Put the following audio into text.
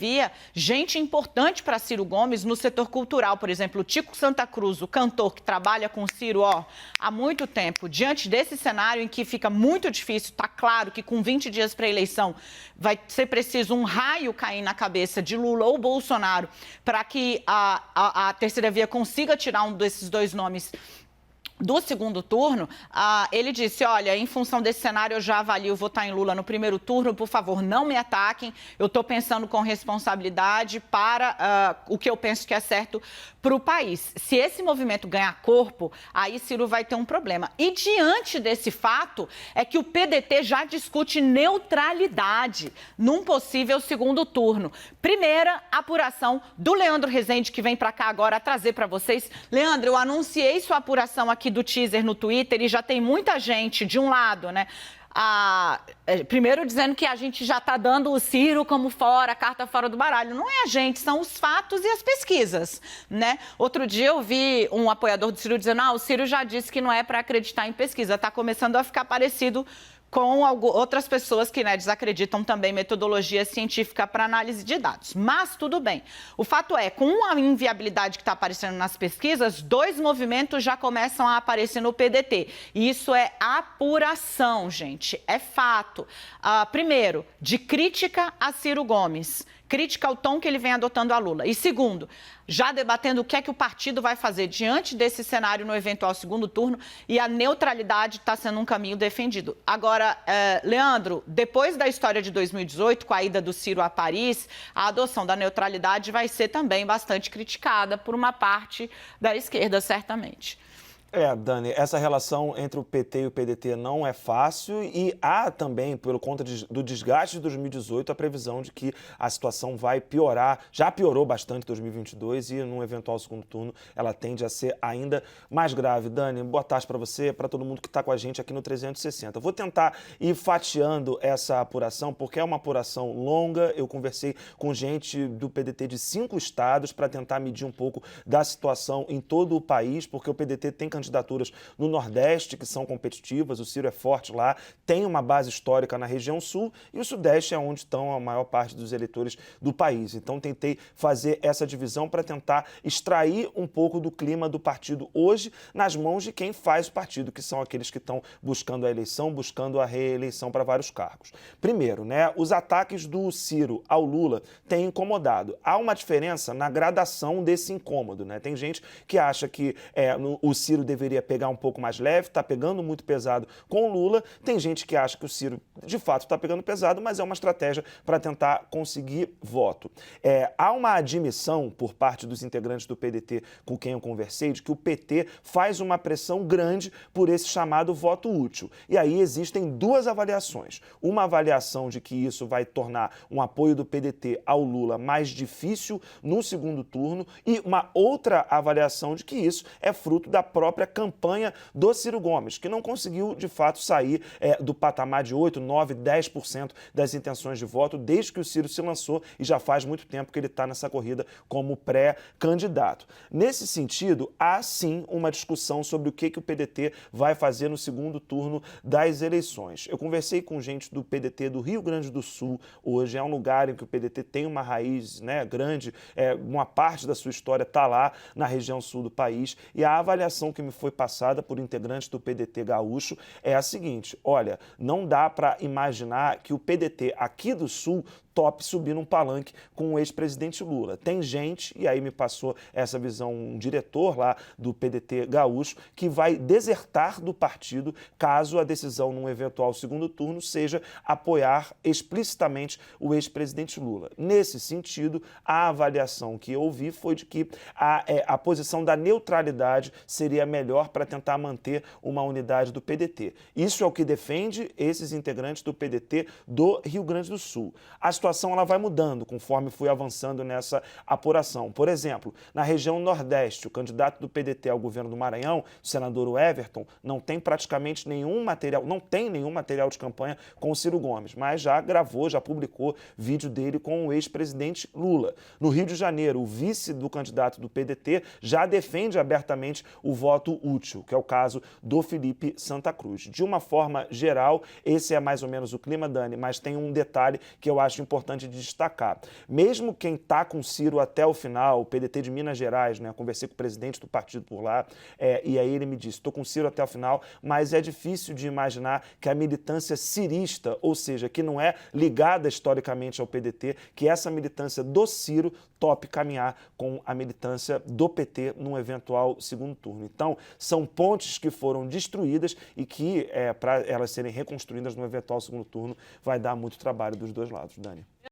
havia gente importante para Ciro Gomes no setor cultural, por exemplo, o Tico Santa Cruz, o cantor que trabalha com o Ciro há muito tempo. Diante desse cenário em que fica muito difícil, está claro que com 20 dias para a eleição vai ser preciso um raio cair na cabeça de Lula ou Bolsonaro para que a terceira via consiga tirar um desses dois nomes do segundo turno, ele disse, olha, em função desse cenário eu já avalio votar em Lula no primeiro turno, por favor, não me ataquem, eu estou pensando com responsabilidade para o que eu penso que é certo para o país. Se esse movimento ganhar corpo, aí Ciro vai ter um problema. E diante desse fato, é que o PDT já discute neutralidade num possível segundo turno. Primeira apuração do Leandro Rezende, que vem para cá agora trazer para vocês. Leandro, eu anunciei sua apuração aqui do teaser no Twitter e já tem muita gente de um lado, né? Primeiro dizendo que a gente já está dando o Ciro como fora, a carta fora do baralho. Não é a gente, são os fatos e as pesquisas, né? Outro dia eu vi um apoiador do Ciro dizendo, o Ciro já disse que não é para acreditar em pesquisa. Está começando a ficar parecido com outras pessoas que desacreditam também metodologia científica para análise de dados. Mas tudo bem. O fato é, com a inviabilidade que está aparecendo nas pesquisas, dois movimentos já começam a aparecer no PDT. E isso é apuração, gente. É fato. Primeiro, de crítica a Ciro Gomes. Crítica ao tom que ele vem adotando a Lula. E segundo, já debatendo o que é que o partido vai fazer diante desse cenário no eventual segundo turno, e a neutralidade está sendo um caminho defendido. Agora, Leandro, depois da história de 2018, com a ida do Ciro a Paris, a adoção da neutralidade vai ser também bastante criticada por uma parte da esquerda, certamente. Dani, essa relação entre o PT e o PDT não é fácil e há também, pelo conta do desgaste de 2018, a previsão de que a situação vai piorar. Já piorou bastante em 2022 e, num eventual segundo turno, ela tende a ser ainda mais grave. Dani, boa tarde para você, para todo mundo que está com a gente aqui no 360. Vou tentar ir fatiando essa apuração, porque é uma apuração longa. Eu conversei com gente do PDT de 5 estados para tentar medir um pouco da situação em todo o país, porque o PDT tem candidaturas no Nordeste que são competitivas, o Ciro é forte lá, tem uma base histórica na região Sul e o Sudeste é onde estão a maior parte dos eleitores do país. Então tentei fazer essa divisão para tentar extrair um pouco do clima do partido hoje nas mãos de quem faz o partido, que são aqueles que estão buscando a eleição, buscando a reeleição para vários cargos. Primeiro, os ataques do Ciro ao Lula têm incomodado. Há uma diferença na gradação desse incômodo, Tem gente que acha que o Ciro deveria pegar um pouco mais leve, está pegando muito pesado com o Lula. Tem gente que acha que o Ciro, de fato, está pegando pesado, mas é uma estratégia para tentar conseguir voto. Há uma admissão por parte dos integrantes do PDT com quem eu conversei de que o PT faz uma pressão grande por esse chamado voto útil. E aí existem duas avaliações. Uma avaliação de que isso vai tornar um apoio do PDT ao Lula mais difícil no segundo turno e uma outra avaliação de que isso é fruto da própria campanha do Ciro Gomes, que não conseguiu, de fato, sair do patamar de 8%, 9%, 10% das intenções de voto desde que o Ciro se lançou e já faz muito tempo que ele está nessa corrida como pré-candidato. Nesse sentido, há sim uma discussão sobre o que o PDT vai fazer no segundo turno das eleições. Eu conversei com gente do PDT do Rio Grande do Sul hoje, é um lugar em que o PDT tem uma raiz grande, uma parte da sua história está lá na região sul do país, e a avaliação que me foi passada por integrantes do PDT gaúcho é a seguinte: olha, não dá para imaginar que o PDT aqui do Sul top subir num palanque com o ex-presidente Lula. Tem gente, e aí me passou essa visão um diretor lá do PDT gaúcho, que vai desertar do partido caso a decisão num eventual segundo turno seja apoiar explicitamente o ex-presidente Lula. Nesse sentido, a avaliação que eu ouvi foi de que a posição da neutralidade seria melhor para tentar manter uma unidade do PDT. Isso é o que defende esses integrantes do PDT do Rio Grande do Sul. A situação ela vai mudando conforme fui avançando nessa apuração. Por exemplo, na região Nordeste, o candidato do PDT ao governo do Maranhão, o senador Everton, não tem praticamente nenhum material, não tem nenhum material de campanha com o Ciro Gomes, mas já gravou, já publicou vídeo dele com o ex-presidente Lula. No Rio de Janeiro, o vice do candidato do PDT já defende abertamente o voto útil, que é o caso do Felipe Santa Cruz. De uma forma geral, esse é mais ou menos o clima, Dani, mas tem um detalhe que eu acho importante de destacar. Mesmo quem está com Ciro até o final, o PDT de Minas Gerais, né, conversei com o presidente do partido por lá, e aí ele me disse, estou com Ciro até o final, mas é difícil de imaginar que a militância cirista, ou seja, que não é ligada historicamente ao PDT, que essa militância do Ciro tope caminhar com a militância do PT num eventual segundo turno. Então, são pontes que foram destruídas e que, para elas serem reconstruídas no eventual segundo turno, vai dar muito trabalho dos dois lados, Dani.